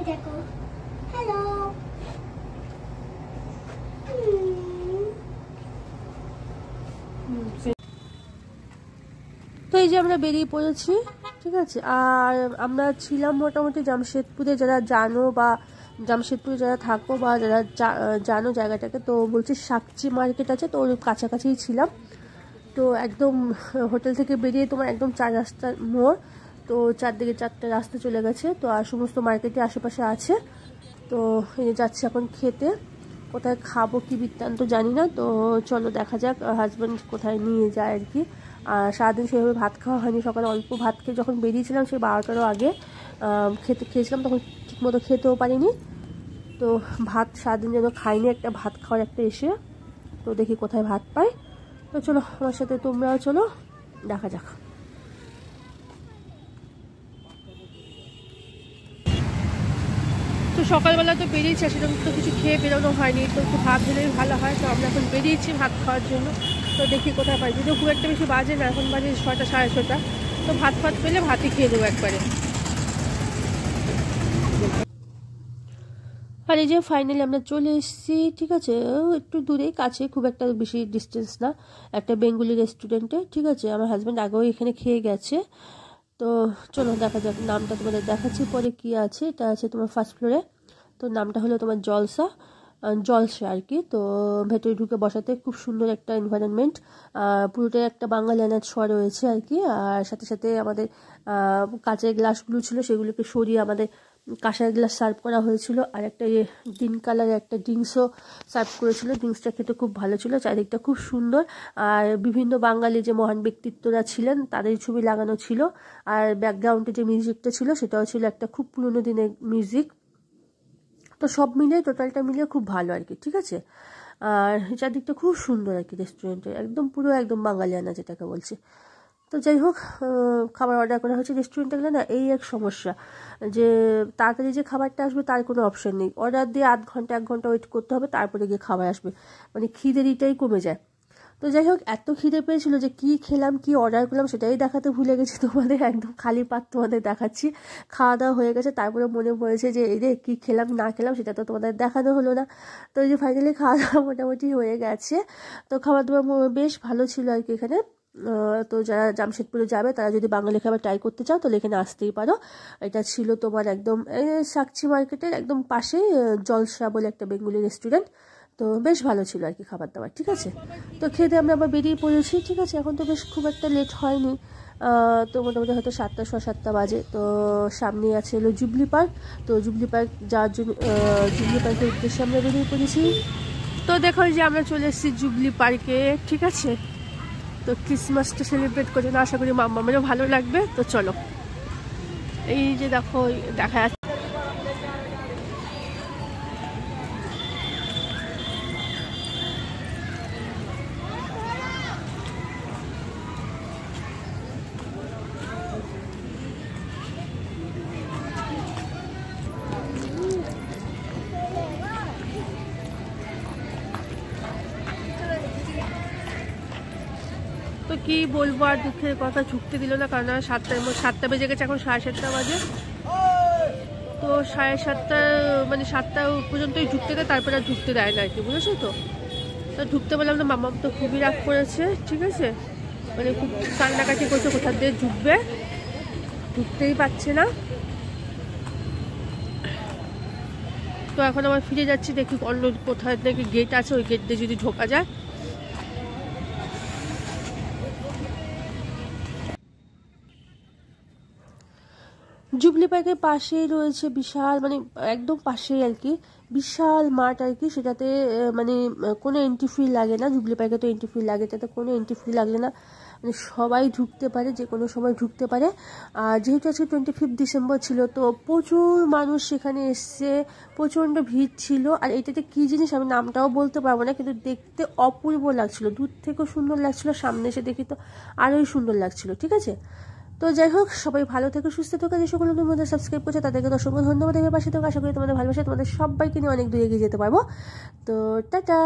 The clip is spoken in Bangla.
দেখো হ্যালো। তো এই যে আমরা বেরিয়ে পড়েছি, ঠিক আছে। আর আমরা ছিলাম মোটামুটি জামশেদপুরে, যারা জানো বা জামশেদপুরে যারা থাকো বা যারা জানো জায়গাটাকে, তো বলছি সাকচি মার্কেট আছে, তো ওর কাছাকাছিই ছিলাম। তো একদম হোটেল থেকে বেরিয়ে তোমার একদম 4 রাস্তার মোড়, তো চারদিকে 4টা রাস্তা চলে গেছে। তো আর সমস্ত মার্কেটে আশেপাশে আছে। তো এই যাচ্ছি এখন খেতে, কোথায় খাবো কি বৃত্তান্ত জানি না। তো চলো দেখা যাক হাজব্যান্ড কোথায় নিয়ে যায় আর কি। আর সারাদিন সেভাবে ভাত খাওয়া হয়নি, সকালে অল্প ভাত খেয়ে যখন বেরিয়েছিলাম সেই 12টারও আগে খেয়েছিলাম, তখন ঠিকমতো খেতেও পারিনি। তো ভাত সারাদিন যেন খাইনি, একটা ভাত খাওয়ার একটা এসে। তো দেখি কোথায় ভাত পাই। তো চলো আমার সাথে তোমরাও চলো, দেখা যাক। তো সকালবেলা তো বেরিয়েছি, সেরকম তো কিছু খেয়ে বেরোনো হয়নি, তো একটু ভাত দিলেই ভালো হয়। তো আমরা এখন বেরিয়েছি ভাত খাওয়ার জন্য। তো দেখি কোথায় পাই, যদিও খুব একটা বেশি বাজে না, এখন বাজে 6টা 6:30। তো ভাত পেলে ভাতই খেয়ে দেবো একবারে। আর এই যে ফাইনালি আমরা চলে এসেছি, ঠিক আছে। একটু দূরেই, কাছে, খুব একটা বেশি ডিস্টেন্স না, একটা বেঙ্গলি রেস্টুরেন্টে, ঠিক আছে। আমার হাজব্যান্ড আগেও এখানে খেয়ে গেছে। তো চলো দেখা যাক, নামটা তোমাদের দেখাচ্ছি পরে কি আছে। এটা আছে তোমার ফার্স্ট ফ্লোরে। তো নামটা হলো তোমার জলসা আর কি। তো ভেতরে ঢুকে বসাতে খুব সুন্দর একটা এনভায়রনমেন্ট, পুরোটাই একটা বাঙালিয়ানা ছোঁয়া রয়েছে আর কি। আর সাথে সাথে আমাদের কাঁচের গ্লাসগুলো ছিল, সেগুলোকে সরিয়ে আমাদের কাঁসার গ্লাস সার্ভ করা হয়েছিল। আর একটা গ্রিন কালারের একটা ড্রিঙ্কসও সার্ভ করেছিল, ড্রিঙ্কসটা খেতে খুব ভালো ছিল, চারিদিকটা খুব সুন্দর। আর বিভিন্ন বাঙালি যে মহান ব্যক্তিত্বরা ছিলেন তাদের ছবি লাগানো ছিল। আর ব্যাকগ্রাউন্ডে যে মিউজিকটা ছিল সেটাও ছিল একটা খুব পুরোনো দিনের মিউজিক। তো সব মিলিয়ে টোটালটা মিলিয়ে খুব ভালো আর কি, ঠিক আছে। আর চারদিকটা খুব সুন্দর আর কি, রেস্টুরেন্টে একদম পুরো একদম বাঙালিয়ানা যেটাকে বলছে। তো যাই হোক, খাবার অর্ডার করা হয়েছে। রেস্টুরেন্টে গেলে না এই এক সমস্যা, যে তাড়াতাড়ি যে খাবারটা আসবে তার কোনো অপশন নেই। অর্ডার দিয়ে 1 ঘন্টা ওয়েট করতে হবে, তারপরে গিয়ে খাবার আসবে, মানে খিদের ইটাই কমে যায়। তো যাই হোক, এত খিদে পেয়েছিল যে কি খেলাম কি অর্ডার করলাম সেটাই দেখাতে ভুলে গেছি তোমাদের, একদম খালি পাত তোমাদের দেখাচ্ছি। খাওয়া দাওয়া হয়ে গেছে, তারপরে মনে পড়েছে যে এই রে কী খেলাম না খেলাম সেটা তো তোমাদের দেখানো হলো না। তো এই যে ফাইনালি খাওয়া দাওয়া মোটামুটি হয়ে গেছে। তো খাবার দাবার বেশ ভালো ছিল আর কি এখানে। তো যারা জামশেদপুরে যাবে তারা যদি বাঙালি খাবার ট্রাই করতে চাও তাহলে এখানে আসতেই পারো। এটা ছিল তোমার একদম সাকচি মার্কেটের একদম পাশেই জলসা বলে একটা বেঙ্গলি রেস্টুরেন্ট। তো বেশ ভালো ছিল আর কি খাবার দাবার, ঠিক আছে। তো খেতে আমরা আবার বেরিয়ে পড়েছি, ঠিক আছে। এখন তো বেশ খুব একটা লেট হয়নি, তো মোটামুটি হয়তো 7টা 7:15 বাজে। তো সামনেই আছে হলো জুবলি পার্ক। তো জুবলি পার্ক যাওয়ার জন্য জুবলি পার্কের উদ্দেশ্যে আমরা বেরিয়ে পড়েছি। তো দেখো যে আমরা চলে এসেছি জুবলি পার্কে, ঠিক আছে। তো ক্রিসমাসটা সেলিব্রেট করে না, আশা করি মাম্মামেরও ভালো লাগবে। তো চলো, এই যে দেখো দেখা যাচ্ছে। তো কি বলবো আর, দুঃখের কথা, ঢুকতে দিল না, কারণ 7টা বেজে গেছে, এখন 7:30 বাজে। তো 7:30 মানে 7টা পর্যন্তই ঢুকতে দেয়, তারপরে আর ঢুকতে দেয় না আর কি, বুঝেছো তো। তো ঢুকতে বললাম না, মাম্মাম তো খুবই রাগ করেছে, ঠিক আছে। মানে খুব কান্নাকাটি করছে, কোথা দিয়ে ঢুকবে, ঢুকতেই পারছে না। তো এখন আবার ফিরে যাচ্ছি, দেখি অন্য কোথায় নাকি গেট আছে, ওই গেট দিয়ে যদি ঢোকা যায়। জুবলি পার্কের পাশেই রয়েছে বিশাল, মানে একদম পাশেই আর কি বিশাল মাঠ আর কি। সেটাতে মানে কোনো এন্ট্রি ফি লাগে না। জুবলি পার্কে তো এন্ট্রি ফি লাগে, তাতে কোনো এন্ট্রি ফি লাগে না, মানে সবাই ঢুকতে পারে, যে কোনো সময় ঢুকতে পারে। আর যেহেতু আজকে 25 ডিসেম্বর ছিল, তো প্রচুর মানুষ সেখানে এসছে, প্রচণ্ড ভিড় ছিল। আর এটাতে কী জিনিস আমি নামটাও বলতে পারবো না, কিন্তু দেখতে অপূর্ব লাগছিল, দূর থেকেও সুন্দর লাগছিল, সামনে এসে দেখি তো আরোই সুন্দর লাগছিল, ঠিক আছে। তো যাই হোক, সবাই ভালো থেকো, সুস্থ থেকো। যে সকল তোমাদের সাবস্ক্রাইব করছে তাদেরকে অসংখ্য ধন্যবাদ। এবার পাশে থেকো, আশা করি তোমাদের ভালোবাসা তোমাদের সবাইকে নিয়ে অনেক দূরে এগিয়ে যেতে পারবো। তো টাটা।